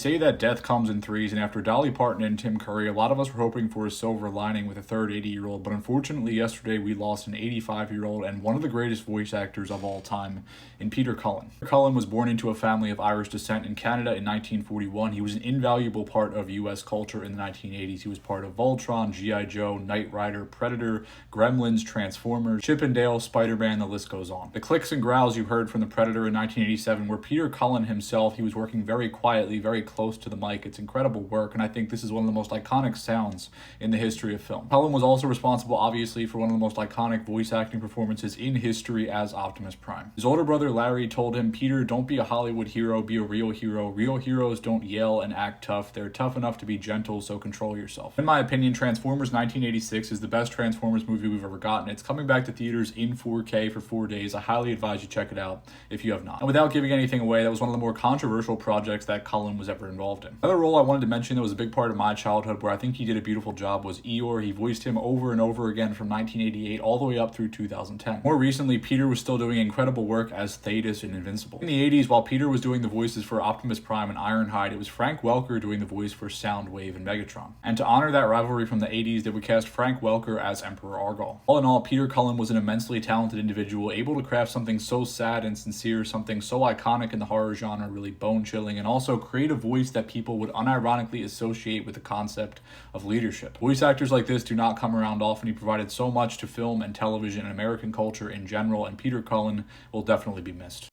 say that death comes in threes, and after Dolly Parton and Tim Curry, a lot of us were hoping for a silver lining with a third 80-year-old, but unfortunately yesterday we lost an 85-year-old and one of the greatest voice actors of all time in Peter Cullen. Peter Cullen was born into a family of Irish descent in Canada in 1941. He was an invaluable part of U.S. culture in the 1980s. He was part of Voltron, G.I. Joe, Knight Rider, Predator, Gremlins, Transformers, Chip and Dale, Spider-Man, the list goes on. The clicks and growls you heard from the Predator in 1987 were Peter Cullen himself. He was working very quietly, very close to the mic. It's incredible work, and I think this is one of the most iconic sounds in the history of film. Cullen was also responsible, obviously, for one of the most iconic voice acting performances in history as Optimus Prime. His older brother Larry told him, "Peter, don't be a Hollywood hero, be a real hero. Real heroes don't yell and act tough. They're tough enough to be gentle, so control yourself." In my opinion, Transformers 1986 is the best Transformers movie we've ever gotten. It's coming back to theaters in 4K for 4 days. I highly advise you check it out if you have not. And without giving anything away, that was one of the more controversial projects that Cullen was ever involved in. Another role I wanted to mention that was a big part of my childhood where I think he did a beautiful job was Eeyore. He voiced him over and over again from 1988 all the way up through 2010. More recently, Peter was still doing incredible work as 80’s in Invincible. In the 80s, while Peter was doing the voices for Optimus Prime and Ironhide, it was Frank Welker doing the voice for Soundwave and Megatron. And to honor that rivalry from the 80s, they would cast Frank Welker as Emperor Argall. All in all, Peter Cullen was an immensely talented individual, able to craft something so sad and sincere, something so iconic in the horror genre, really bone-chilling, and also create a voice that people would unironically associate with the concept of leadership. Voice actors like this do not come around often. He provided so much to film and television and American culture in general, and Peter Cullen will definitely be missed.